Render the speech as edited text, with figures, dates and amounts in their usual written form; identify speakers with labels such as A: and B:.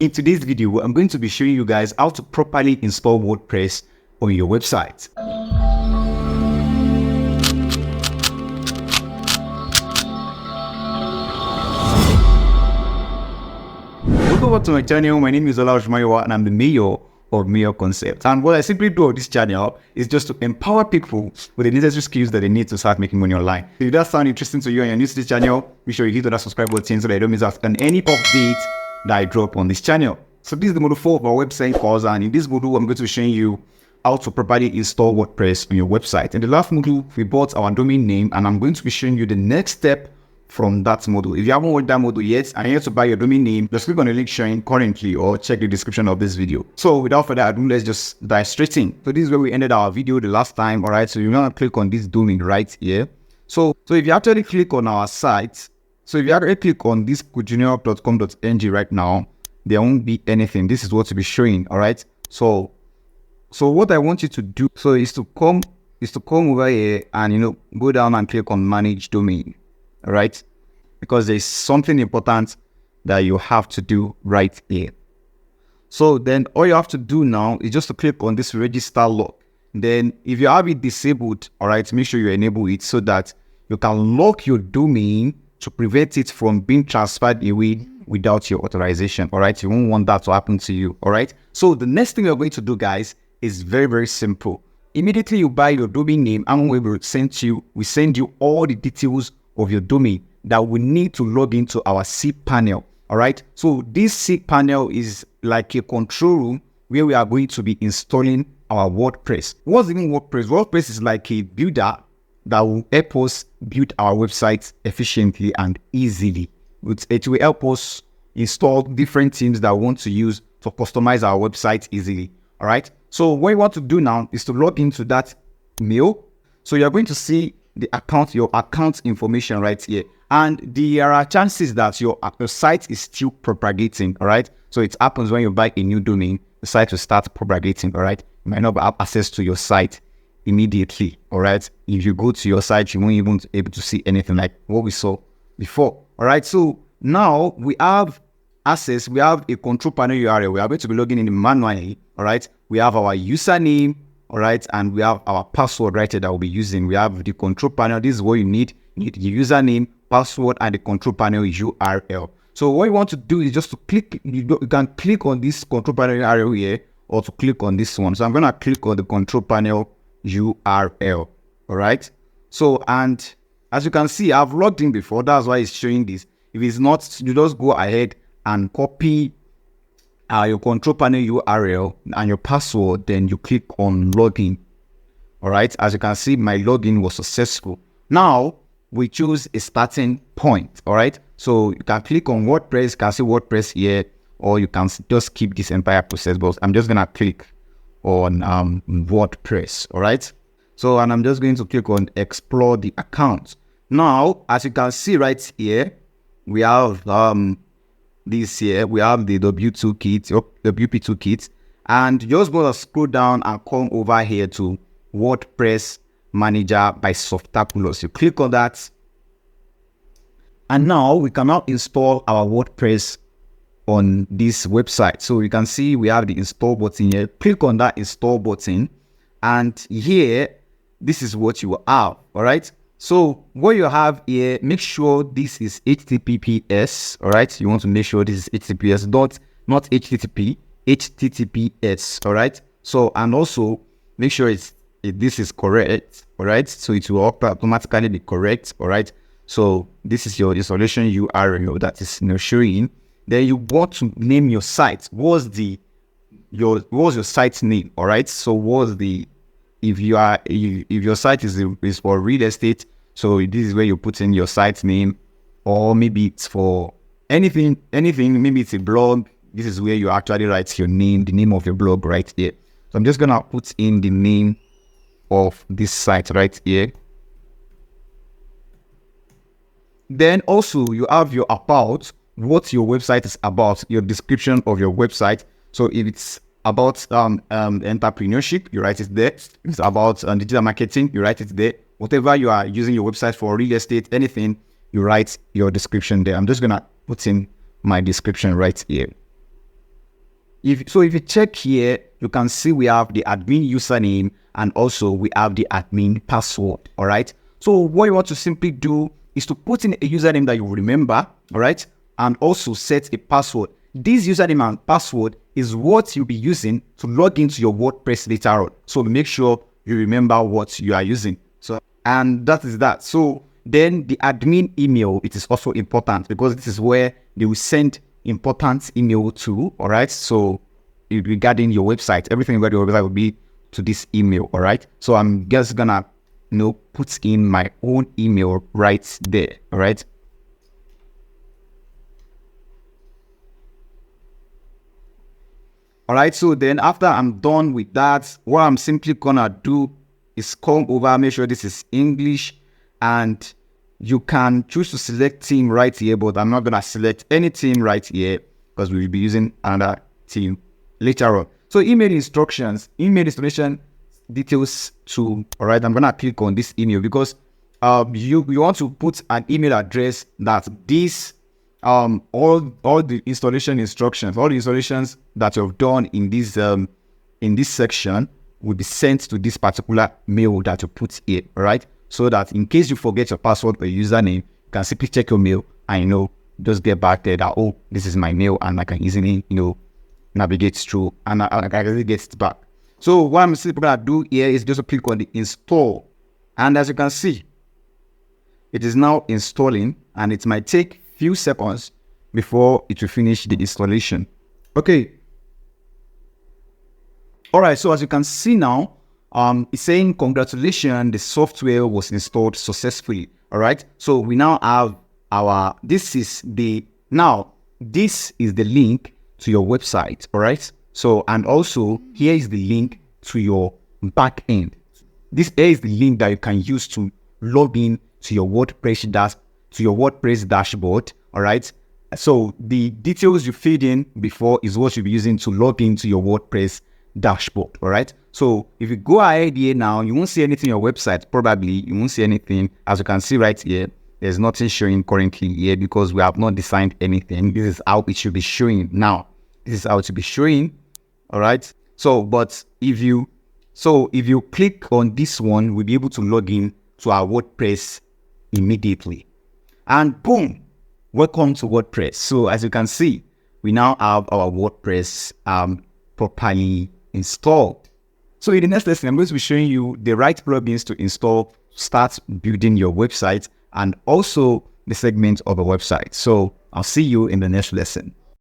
A: In today's video, I'm going to be showing you guys how to properly install WordPress on your website. Welcome back to my channel. My name is Olajmayowa and I'm the mayor of Mayor Concept. And what I simply do on this channel is just to empower people with the necessary skills that they need to start making money online. If that sounds interesting to you and you're new to this channel, make sure you hit that subscribe button so that you don't miss out on any update that I drop on this channel. So this is the module 4 of our website course, and in this module I'm going to be showing you how to properly install WordPress on your website. In the last module we bought our domain name, and I'm going to be showing you the next step from that module. If you haven't watched that module yet and you have to buy your domain name, just click on the link showing currently or check the description of this video. So without further ado, let's just dive straight in. So this is where we ended our video the last time. All right, so you're gonna click on this domain right here. So if you actually click on our site, so if you actually click on this kujunior.com.ng right now, there won't be anything. This is what to be showing. All right, so what I want you to do is to come over here and go down and click on manage domain. All right, because there's something important that you have to do right here. So then all you have to do now is just to click on this register lock. Then if you have it disabled, all right, make sure you enable it so that you can lock your domain to prevent it from being transferred away without your authorization. All right, you won't want that to happen to you. All right, so the next thing we're going to do, guys, is very, very simple. Immediately you buy your domain name, and we send you all the details of your domain that we need to log into our Cpanel. All right, so this Cpanel is like a control room where we are going to be installing our WordPress. What's even WordPress? WordPress is like a builder that will help us build our websites efficiently and easily. It will help us install different themes that we want to use to customize our website easily. All right, so what you want to do now is to log into that mail. So you're going to see your account information right here, and there are chances that your site is still propagating. All right, so it happens when you buy a new domain, the site will start propagating. All right, you might not have access to your site immediately. All right, if you go to your site, you won't even be able to see anything like what we saw before. All right, so now we have access. We have a control panel URL. We are going to be logging in manually. All right, we have our username. All right, and we have our password right here that we'll be using. We have the control panel. This is what you need. You need the username, password, and the control panel URL. So what you want to do is just to click. You can click on this control panel URL here, or to click on this one. So I'm gonna click on the control panel URL. All right. So, and as you can see, I've logged in before. That's why it's showing this. If it's not, you just go ahead and copy your control panel URL and your password, then you click on login. All right, as you can see, my login was successful. Now we choose a starting point. All right, so you can click on WordPress. You can see WordPress here, or you can just skip this entire process, but I'm just gonna click on WordPress. All right, so and I'm just going to click on explore the account. Now as you can see right here, we have this here, we have the WP2 kit, and you're just going to scroll down and come over here to WordPress Manager by Softaculous. You click on that, and now we can now install our WordPress on this website. So you can see we have the install button here. Click on that install button, and here this is what you will have. All right, so what you have here, make sure this is HTTPS. All right, you want to make sure this is HTTPS, not HTTP, HTTPS. All right, so and also make sure this is correct. All right, so it will automatically be correct. All right, so this is your installation URL that is showing. Then you want to name your site. What's your site name? All right, so what's the if your site is for real estate, so this is where you put in your site name, or maybe it's for anything, maybe it's a blog. This is where you actually write your name, the name of your blog right here. So I'm just gonna put in the name of this site right here. Then also you have your about, what your website is about, your description of your website. So if it's about entrepreneurship, you write it there. If it's about digital marketing, you write it there. Whatever you are using your website for, real estate, anything, you write your description there. I'm just gonna put in my description right here. If you check here, you can see we have the admin username and also we have the admin password. All right. So what you want to simply do is to put in a username that you remember. All right. And also set a password. This username and password is what you'll be using to log into your WordPress later on. So make sure you remember what you are using. So, and that is that. So then the admin email, it is also important because this is where they will send important email to. All right. So regarding your website, everything about your website will be to this email. All right. So I'm just gonna, put in my own email right there. All right. All right, so then after I'm done with that, what I'm simply gonna do is come over, make sure this is English, and you can choose to select theme right here, but I'm not gonna select any theme right here because we will be using another theme later on. So email instructions, email installation details too. All right, I'm gonna click on this email because you want to put an email address that this all the installation instructions, all the installations that you've done in this section will be sent to this particular mail that you put here. All right, so that in case you forget your password or username, you can simply check your mail and just get back there that, oh, this is my mail, and I can easily navigate through and I can easily get it back. So what I'm simply gonna do here is just click on the install, and as you can see, it is now installing, and it might take few seconds before it will finish the installation. Okay. All right. So as you can see now, it's saying congratulations, the software was installed successfully. All right. So we now have this is the link to your website. All right. So, and also here is the link to your back end. This is the link that you can use to log in to your WordPress dashboard. All right. So the details you feed in before is what you'll be using to log into your WordPress dashboard. All right. So if you go ahead here now, you won't see anything on your website. Probably you won't see anything. As you can see right here, there's nothing showing currently here because we have not designed anything. This is how it should be showing now. This is how it should be showing. All right. So, but if you click on this one, we'll be able to log in to our WordPress immediately. And boom, welcome to WordPress. So as you can see, we now have our WordPress properly installed. So in the next lesson, I'm going to be showing you the right plugins to install, start building your website, and also the segment of a website. So I'll see you in the next lesson.